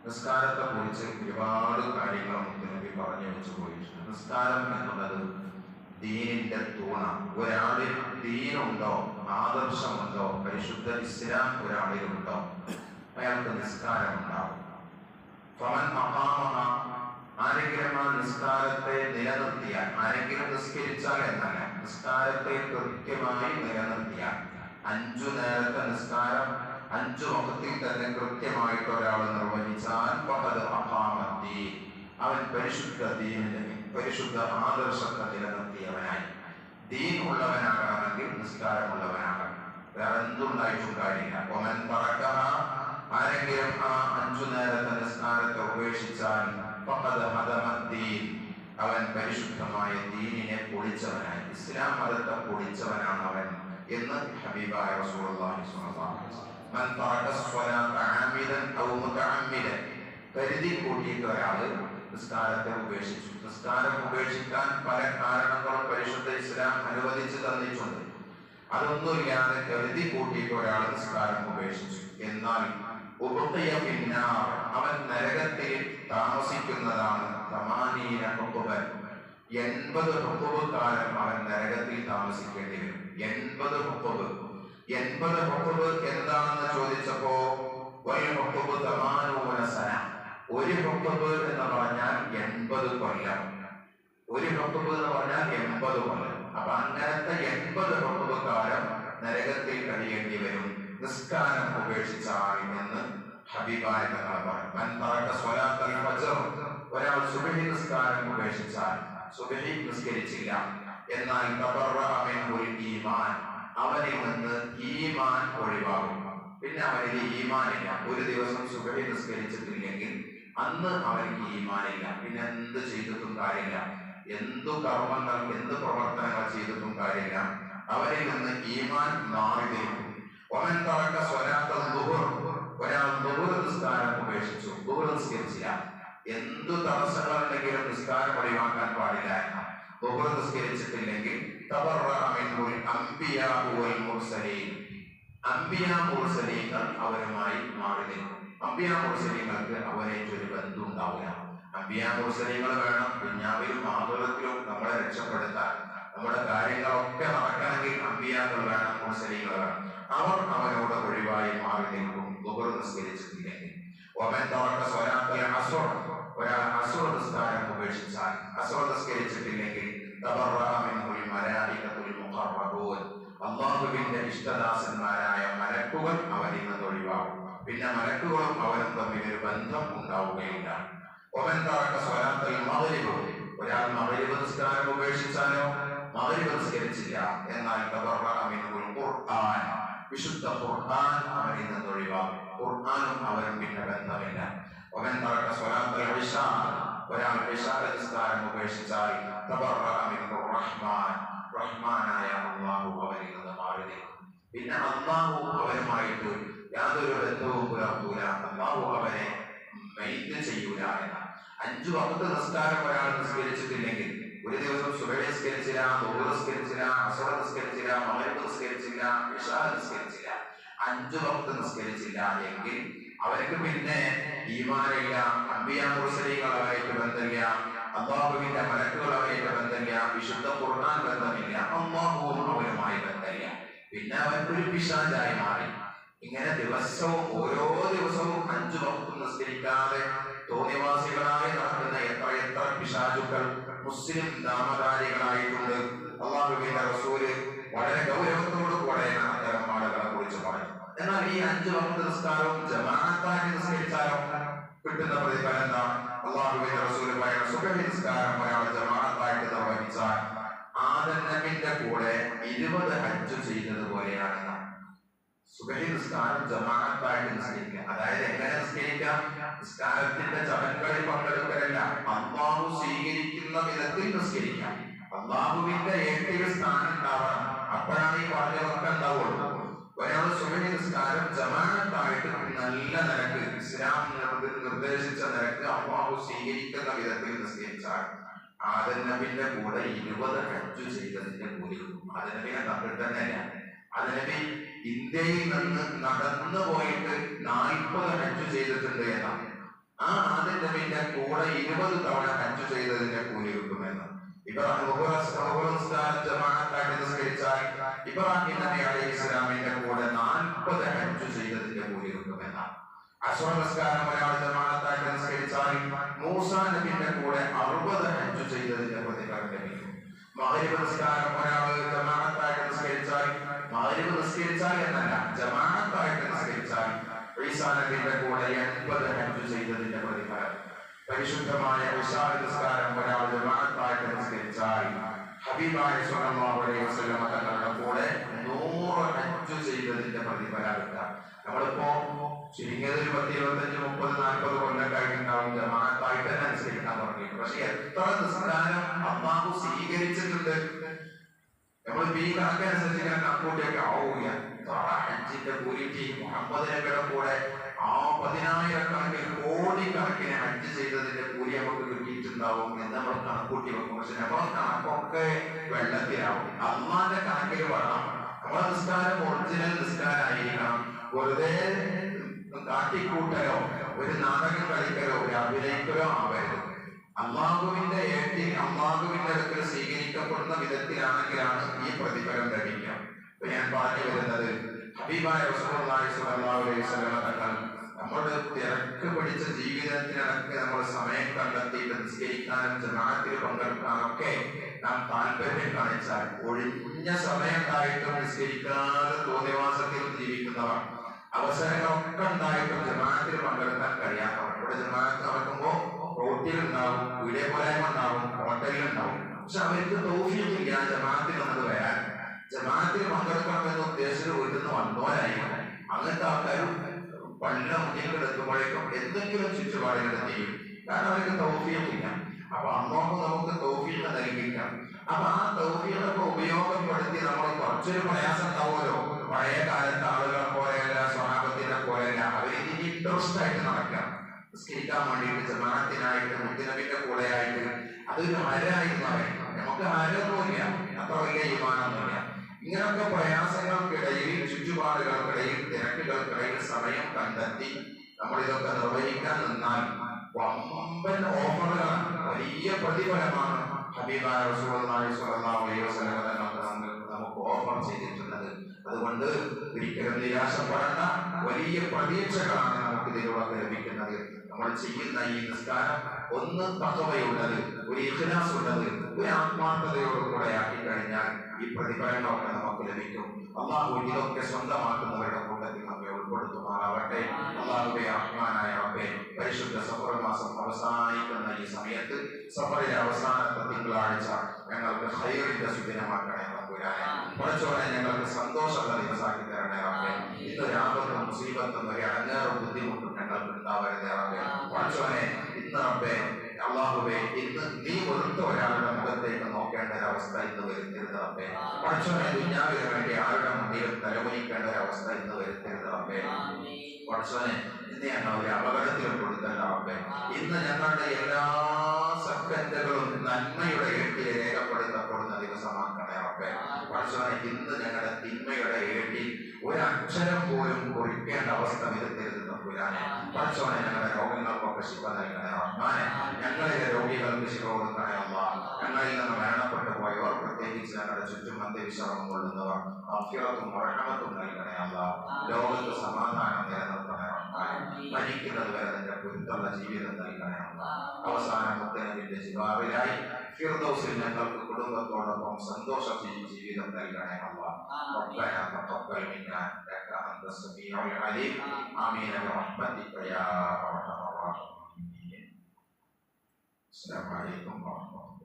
നിസ്കാരത്തെ കുറിച്ച് ഒരുപാട് കാര്യങ്ങൾ നബി പറഞ്ഞു വെച്ചു പോയിട്ടുണ്ട്. നിസ്കാരം എന്നുള്ളത് ദീനിന്റെ തൂണ. ഒരാളിൽ ദീനുണ്ടോ, ആദർശമുണ്ടോ, പരിശുദ്ധ ഇസ്ലാം ഒരാളിലുണ്ടോ, അയാൾക്ക് നിസ്കാരം ഉണ്ടാവും. ആരെങ്കിലും ആ നിസ്കാരത്തെ നിലനിർത്തിയാൽ, ആരെങ്കിലും നിസ്കരിച്ചാൽ എന്നല്ല, നിസ്കാരത്തെ കൃത്യമായി നിലനിർത്തിയാൽ, 5 നേരത്തെ നിസ്കാരം 5 വഖത്തിൽ തന്നെ കൃത്യമായിട്ട് ഒരാൾ നിർവഹിച്ചാൽ അവൻ പരിശുദ്ധ ദീനിനെ, പരിശുദ്ധ ആദർശത്തെ നിലനിർത്തിയവനായി. ദീൻ ഉള്ളവനാകണമെങ്കിൽ നിസ്കാരമുള്ളവനാകണം. വേറെ എന്തുണ്ടായിട്ടും കാര്യമില്ല. ആരെങ്കിലും ആ 5 നേരത്തെ നിസ്കാരത്തെ ഉപേക്ഷിച്ചാൽ അവൻ പരിശുദ്ധമായ ദീനിനെ പൊളിച്ചവനായി, ഇസ്ലാം മതത്തെ പൊളിച്ചവനാണ് അവൻ എന്ന് ഹബീബായ റസൂലുള്ളാഹി സ്വല്ലല്ലാഹു അലൈഹി വസല്ലം. മൻ തറക സ്വലാത ആമിദൻ ഔ മുതഅമ്മിദൻ, കരുതി കൂട്ടിയിട്ട് ഒരാള് നിസ്കാരത്തെ ഉപേക്ഷിച്ചു. നിസ്കാരം ഉപേക്ഷിക്കാൻ പല കാരണങ്ങളും പരിശുദ്ധ ഇസ്ലാം അനുവദിച്ചു തന്നിട്ടുണ്ട്. അതൊന്നുമില്ലാതെ കരുതി കൂട്ടിയിട്ട് ഒരാൾ നിസ്കാരം ഉപേക്ഷിച്ചു. എന്നാൽ അവൻ നരകത്തിൽ താമസിക്കുന്നതാണ്. 80 കാലം അവൻ നരകത്തിൽ താമസിക്കേണ്ടി വരും. 80 എന്താണെന്ന് ചോദിച്ചപ്പോ ഒരു ഹുക്ബ് എന്ന് പറഞ്ഞാൽ 80 കൊല്ലം. ഒരു ഹുക്ബ് എന്ന് പറഞ്ഞാൽ 80 കൊല്ലം. അപ്പൊ അങ്ങനത്തെ 80 ഹുക്ബ് കാലം നരകത്തിൽ കഴിയേണ്ടി വരും നിസ്കാരം ഉപേക്ഷിച്ചാൽ എന്ന് ഹബീബായ തങ്ങൾ പറഞ്ഞു. ഒരാൾ സുബ്ഹി നിസ്കാരം ഉപേക്ഷിച്ചാൽ, സുബ്ഹി നിസ്കരിച്ചില്ല, എന്നാൽ അവനിൽ നിന്ന് ഈമാൻ ഒഴിവാകും. പിന്നെ അവനിൽ ഈമാനില്ല. ഒരു ദിവസം സുബ്ഹി നിസ്കരിച്ചിട്ടില്ലെങ്കിൽ അന്ന് അവനിക്ക് ഈമാനില്ല. പിന്നെ എന്ത് ചെയ്തിട്ടും കാര്യമില്ല, എന്തു കർമ്മങ്ങൾ, എന്ത് പ്രവർത്തനങ്ങൾ ചെയ്തിട്ടും കാര്യമില്ല. അവരിൽ നിന്ന് ഈമാൻ മാറിയിരിക്കും. ഒരാൾ ദുഹർ നിസ്കാരം ഉപേക്ഷിച്ചു, ദുഹർ നിസ്കരിച്ചില്ല, എന്തു തടസ്സങ്ങളുണ്ടെങ്കിലും നിസ്കാരം ഒഴിവാക്കാൻ പാടില്ല. ദുഹർ നിസ്കരിച്ചിട്ടില്ലെങ്കിൽ മുർസലീങ്ങൾ അവരുമായി മാറി നിൽക്കും. അംബിയാ മുർസലീങ്ങൾക്ക് അവരേറ്റൊരു ബന്ധം ഉണ്ടാവില്ല. അംബിയാ മുർസലീങ്ങൾ വേണം ദുനിയാവിലും ആഖിറത്തിലും നമ്മളെ രക്ഷപ്പെടുത്താൻ. നമ്മുടെ കാര്യങ്ങളൊക്കെ നടക്കണമെങ്കിൽ അംബിയാക്കൾ വേണം, മുർസലീങ്ങൾ വേണം. അവർ അവനോട് ഒഴിവായി മാറി നിൽക്കും ദുഹർ നിസ്കരിച്ചിട്ടില്ലെങ്കിൽ. ഒരാൾ അസ്ർ നിസ്കാരം ഉപേക്ഷിച്ചാൽ, അസ്ർ നിസ്കരിച്ചിട്ടില്ലെങ്കിൽ അല്ലാഹുവിന്റെ ഇഷ്ടദാസന്മാരായ മലക്കുകൾ അവനിൽ നിന്ന് ഒഴിവാകും. പിന്നെ മലക്കുകളും അവനും തമ്മിൽ ഒരു ബന്ധം ഉണ്ടാവുകയില്ല. ഒരാൾ മഗ്രിബ് നിസ്കാരം ഉപേക്ഷിച്ചാലോ, മഗ്രിബ് നിസ്കരിച്ചില്ല, എന്നാൽ വിശുദ്ധ ഖുർആൻ അവനിൽ നിന്ന് ഒഴിവാകും. ഖുർആനും അവനും പിന്നെ ബന്ധമില്ല. ഒരാൾ ഇശാ നിസ്കാരം ഉപേക്ഷിച്ചാൽ റഹ്മാനായ അല്ലാഹു അവനിൽ നിന്ന് മാറി നിൽക്കും. പിന്നെ അല്ലാഹു അവനുമായിട്ട് യാതൊരു ബന്ധവും പുലർത്തൂല, അല്ലാഹു അവനെ മൈൻഡ് ചെയ്യൂല എന്നാണ്. 5 വഖത്ത് നിസ്കാരം ഒരാൾ നിസ്കരിച്ചിട്ടില്ലെങ്കിൽ, ഒരു ദിവസം സുബഹി നിസ്കരിച്ചില്ല, ദുഹർ നിസ്കരിച്ചില്ല, അസ്ർ നിസ്കരിച്ചില്ല, മഗ്രിബ് നിസ്കരിച്ചില്ല, ഇശാ നിസ്കരിച്ചില്ല, 5 വഖത്ത് നിസ്കരിച്ചില്ല എങ്കിൽ അവർക്ക് പിന്നെ ഈമാനില്ല, അംബിയാ മുർസലീങ്ങളുമായിട്ട് ബന്ധമില്ല, അല്ലാഹുവിന്റെ മലക്കുകളുമായിട്ട് ബന്ധമില്ല, വിശുദ്ധ ഖുർആൻ ബന്ധമില്ല, അല്ലാഹുവും അവനുമായി ബന്ധമില്ല. പിന്നെ അവൻക്കൊരു പിശാചായി മാറി. ഇങ്ങനെ ദിവസവും ഓരോ ദിവസവും 5 വഖത്ത് നിസ്കരിക്കാതെ തോന്നിവാസികളായി നടക്കുന്ന എത്ര പിശാചുക്കൾ മുസ്ലിം നാമധാരികളായിട്ടുണ്ട്. അല്ലാഹുവിന്റെ റസൂല് വളരെ ഗൗരവത്തോടു കൂടെ അത്തരം ആളുകളെ കുറിച്ച് പറഞ്ഞു. എന്നാൽ ഈ 5 വഖത്ത് നിസ്കാരവും ജമാഅത്തായി നിസ്കരിച്ചാലോ കിട്ടുന്ന പ്രതിഫലം എന്താ? അല്ലാഹുവിന്റെ റസൂല് പറയുന്ന സുബ്ഹി നിസ്കാരം ഒരാൾ ജമാഅത്തായിട്ട് നിർവഹിച്ചാൽ ആദം നബിയുടെ കൂടെ 20 ഹജ്ജ് ചെയ്തതുപോലെയാണ്. സുബ്ഹി നിസ്കാരം ജമാഅത്തായിട്ട് നിസ്കരിക്കുക, അതായത് എങ്ങനെ നിസ്കരിക്കാം? നിസ്കാരത്തിന്റെ ചടങ്ങുകളിൽ പങ്കെടുക്കലല്ല, അല്ലാഹു സ്വീകരിക്കുന്ന വിധത്തിൽ നിസ്കരിക്കാം. അല്ലാഹുവിന്റെ ഏറ്റവും സ്ഥാനം ഉണ്ടാവണം, അപ്പോഴാണ് ഈ പറഞ്ഞതൊക്കെ ഉണ്ടാവുള്ളൂ. ഒരാൾ സുബ്ഹി നിസ്കാരം ജമാഅത്തായിട്ട് നല്ല നിരക്ക്, ഇസ്ലാം നിർദ്ദേശിച്ച നിരക്ക്, അല്ലാഹു സ്വീകരിക്കുന്ന വിധത്തിൽ നിസ്കരിച്ചാൽ ആദം നബിയുടെ കൂടെ 20 ഹജ്ജ് ചെയ്തതിന്റെ കൂലി. ആദം നബിയെ കണ്ടിട്ട് തന്നെയല്ല, ആദം നബി ഇന്ത്യയിൽ നിന്ന് നടന്നു പോയിട്ട് 40 ഹജ്ജ് ചെയ്തിട്ടുണ്ട് എന്നാണ്. ആ ആദ്യത്തെ പിന്നെ കൂടെ 20 തവണ ഹജ്ജ് ചെയ്തതിന്റെ കൂലി കിട്ടുമെന്ന്. ജമാഅത്തായിട്ട് നിസ്കരിച്ചാൽ ഇബ്രാഹിം നബി അലൈഹിസ്സലാമിന്റെ കൂടെ 40 ഹജ്ജ് ചെയ്തതിന്റെ കൂലി കിട്ടുമെന്നാണ്. അശ്വ നമസ്കാരം ഒരാൾ ജമാഅത്തായിട്ട് നിസ്കരിച്ചാൽ മൂസാ നബിയുടെ കൂടെ 60 ഹജ്ജ് ചെയ്തതിന്റെ പ്രതിഫലം ലഭിക്കും. മഗ്രിബ് നിസ്കാരം ഒരാൾ ജമാഅത്തായിട്ട് നിസ്കരിച്ചാൽ, മഗ്രിബ് നിസ്കരിച്ചാൽ എന്നല്ല, ജമാഅത്തായിട്ട് നിസ്കരിച്ചാൽ ഈസാ നബിയുടെ കൂടെ 80 ഹജ്ജ് ചെയ്തതിന്റെ പ്രതിഫലം. പരിശുദ്ധമായ ഇശാ നിസ്കാരം ഒരാൾ ജമാഅത്തായിട്ട് നിസ്കരിച്ചാൽ ഹബീബായ സ്വല്ലല്ലാഹു അലൈഹി വസല്ലം തങ്ങളുടെ കൂടെ 100 ഹജ്ജ് ചെയ്തതിന്റെ പ്രതിഫലം കിട്ടാം. നമ്മളിപ്പോ ചുരുങ്ങിയത് ഒരു 10, 25, 30, 40 കൊല്ലം കഴിഞ്ഞിട്ടുണ്ടാവും ജമാഅത്തായിട്ട് തന്നെ അനുസരിക്കാൻ തുടങ്ങിയിട്ട്. പക്ഷെ എത്ര നിസ്കാരം അല്ലാഹു സ്വീകരിച്ചിട്ടുണ്ട്. നമ്മൾ ഈ കണക്കനുസരിച്ച് ഇങ്ങനെ കണക്കൂട്ടിയൊക്കെ ആവുക. ഹജ്ജിന്റെ കൂലി മുഹമ്മദ് നബിയുടെ കൂടെ 10,000 കോടിക്കണക്കിന് ഹജ്ജ് ചെയ്തതിന്റെ കൂലി നമുക്ക് കിട്ടിയിട്ടുണ്ടാവും എന്ന് നമ്മൾ കണക്കൂട്ടി വെക്കും. പക്ഷെ നമ്മൾ കണക്കൊക്കെ വെള്ളത്തിലാവും. അള്ളാന്റെ കണക്കിൽ വേണം. നമ്മളെ നിസ്കാരം ഒറിജിനൽ നിസ്കാരമായിരിക്കണം. വെറുതെ കാട്ടിക്കൂട്ടലോ ഒരു നാടകം കളിക്കലോ ഒരു അഭിനയിക്കലോ ആവരുത്. അള്ളാഹുവിന്റെ അടുക്കൽ സ്വീകരിക്കപ്പെടുന്ന വിധത്തിലാണെങ്കിലാണ് ഈ പ്രതിഫലം ലഭിക്കുക. ഇപ്പൊ ഞാൻ പറഞ്ഞു വരുന്നത് ഹബീബായ റസൂലുള്ളാഹി സ്വല്ലല്ലാഹു അലൈഹി വസല്ലം തങ്ങൾ നമ്മുടെ തിരക്ക് പിടിച്ച ജീവിതത്തിനിടയ്ക്ക് നമ്മൾ സമയം കണ്ടെത്തിയിട്ട് നിസ്കരിക്കാനും ജമാഅത്തിൽ പങ്കെടുക്കാനൊക്കെ നാം താല്പര്യം കാണിച്ചാൽ ഒഴിഞ്ഞ സമയം ഉണ്ടായിട്ടും നിസ്കരിക്കാതെ തോന്നിവാസത്തിൽ ജീവിക്കുന്നവർ, അവസരങ്ങളൊക്കെ ഉണ്ടായിട്ടും ജമാഅത്തിൽ പങ്കെടുക്കാൻ കഴിയാത്തവർ. ഇവിടെ ജമാഅത്ത് നടക്കുമ്പോൾ റോട്ടിലുണ്ടാവും, വീഡിയോ പോരായ്മ ഉണ്ടാവും, ഹോട്ടലിലുണ്ടാവും. പക്ഷെ അവർക്ക് തൗഫീഖില്ല ജമാഅത്തിൽ വന്നത് വരാൻ. ജമാഅത്തിൽ പങ്കെടുക്കണമെന്ന് ഉദ്ദേശിച്ച് വീട്ടിൽ നിന്ന് വന്നവരായിരിക്കും. അങ്ങനത്തെ ആൾക്കാരും പള്ളിയുടെ മുന്നിൽ എത്തുമ്പോഴേക്കും എന്തെങ്കിലും ചുറ്റുപാടുകൾ ചെയ്യും. കാരണം അവർക്ക് തൗഫീഖില്ല. അപ്പൊ അള്ളാഹു നമുക്ക് തൗഫീഖ് നൽകിക്കാം. അപ്പൊ ആ തൗഫീഖൊക്കെ ഉപയോഗപ്പെടുത്തി നമ്മൾ കുറച്ചൊരു പ്രയാസം ഉണ്ടാവുമല്ലോ. പഴയ കാലത്തെ ആളുകളെ പോലെയല്ല, സ്വഹാബത്തിനെ പോലെയല്ല. അവരിതിന് ഇൻട്രസ്റ്റ് ആയിട്ട് നടക്കാം. നിസ്കരിക്കാൻ വേണ്ടിയിട്ട് ജമാഅത്തിനായിട്ട് മുത്തുനബിന്റെ കൂടെ ആയിട്ട് അതൊരു ഹരായിരുന്നു. നമുക്ക് ഹരൊന്നുമില്ല, അത്ര വലിയ ഈമാനൊന്നുമില്ല. ഇങ്ങനൊക്കെ പ്രയാസങ്ങൾക്കിടയിൽ, ചുറ്റുപാടുകൾക്കിടയിൽ, തിരക്കുകൾക്കിടയിൽ സമയം കണ്ടെത്തി നമ്മൾ ഇതൊക്കെ നിർവഹിക്കാൻ നിന്നാൽ വമ്പൻ ഓഫറുകളാണ്, വലിയ പ്രതിഫലമാണ് ഹബീബായ റസൂലുള്ളാഹി സ്വല്ലല്ലാഹു അലൈഹി വസല്ലം നമുക്ക് ഓഫർ ചെയ്തിട്ടുള്ളത്. അതുകൊണ്ട് ഒരിക്കലും നിരാശപ്പെടേണ്ട, വലിയ പ്രതീക്ഷകളാണ് നമുക്ക് ഇതിലൂടെ ലഭിക്കുന്നത്. നമ്മൾ ചെയ്യുന്ന ഈ നിസ്കാരം ഒന്ന് തഖ്വയുള്ളത്, ഒരു ഇഖ്ലാസ് ഉള്ളത്, ഒരു ആത്മാർത്ഥതയോടുകൂടെ ആക്കി കഴിഞ്ഞാൽ ഈ പ്രതിഫലങ്ങളൊക്കെ നമുക്ക് ലഭിക്കും. അള്ളാഹു ഇതൊക്കെ സ്വന്തമാക്കുന്നവരുടെ കൂട്ടത്തിൽ നമ്മെ ഉൾപ്പെടുത്തുമാറാവട്ടെ. അള്ളാഹുവേ, റഹ്മാനായ റബ്ബേ, പരിശുദ്ധ സഫർ മാസം അവസാനിക്കുന്ന ഈ സമയത്ത്, സഫറിലെ അവസാനത്തെ തിങ്കളാഴ്ച ഞങ്ങൾക്ക് ഖൈറിന്റെ സുദിനമാക്കണേ റബ്ബുരാനെ. കുറച്ചോടെ ഞങ്ങൾക്ക് സന്തോഷമുള്ള ദിവസമാക്കി തരണേ റബ്ബേ. ഇന്നൊരു ആപത്തും മുസീബത്തും ഒരു അടങ്ങേറും ബുദ്ധിമുട്ടും ഞങ്ങൾക്ക് ഉണ്ടാവരുതേ റബ്ബേ. കുറച്ചോനെ ഇന്ന് റബ്ബേ, അള്ളാഹുവേ, ഇന്ന് നീ വെറുത്ത ഒരാളുടെ മുഖത്തേക്ക് നോക്കേണ്ട ഒരവസ്ഥ ഇന്ന് വരുത്തരുത് റബ്ബേ. കുറച്ചോനെ ദുനിയാവിന് വേണ്ടി ആരുടെ മുന്നിലും തലമുനിക്കേണ്ട ഒരവസ്ഥ ഇന്ന് വരുത്തരുത് റബ്ബേ. കുറച്ചോനെ ഇന്ന് ഞങ്ങൾ ഒരു അപകടത്തിലും കൊടുക്കണ്ട റബ്ബേ. ഇന്ന് ഞങ്ങളുടെ എല്ലാ സെക്കൻഡുകളും നന്മയുടെ ഏട്ടിൽ രേഖപ്പെടുത്തപ്പെടുന്ന ദിവസമാക്കണേ റബ്ബേ. കുറച്ചോനെ ഇന്ന് ഞങ്ങളുടെ തിന്മയുടെ ഏട്ടിൽ ഒരക്ഷരം പോലും കുറിക്കേണ്ട അവസ്ഥ വരുത്തരുത് തമ്പുരാനെ. കുറച്ചോനെ ഞങ്ങളുടെ രോഗങ്ങൾക്കൊക്കെ ശിവ നൽകണേ റഹ്മാനെ. ഞങ്ങളിലെ രോഗികൾക്ക് ശിവ കൊടുക്കണേ അല്ലാഹ്. ഞങ്ങളിൽ നിന്ന് മരണപ്പെട്ടു പോയവർ, പ്രത്യേകിച്ച് ഞങ്ങളുടെ ചുറ്റും അന്ത്യവിശ്രമം കൊള്ളുന്നവർ, അഫ്യറത്തും റഹ്മത്തും നൽകണേ അല്ലാഹ്. ലോകത്ത് സമാധാനം നിലനിർത്തണേ റഹ്മാനെ. മരിക്കുന്നത് വരെ നിന്റെ പൊരുത്തുള്ള ജീവിതം നൽകണേ അല്ലാഹ്. അവസാനം മുത്തനബിന്റെ ജിവാറിലായി ഫിർദൗസിൽ ഞങ്ങൾക്ക് കുടുംബത്തോടൊപ്പം സന്തോഷത്തിൽ ജീവിതം നൽകണേ അല്ലാഹ്. റബ്ബനാ തഖബ്ബൽ മിന്നാ ഇന്നക അൻത സമീഉൽ അലീം. ആമീൻ ബിറഹ്മതിക യാ അർഹമർ റഹീമീൻ. അസ്സലാമു അലൈക്കും വറഹ്മത്തുള്ളാഹി.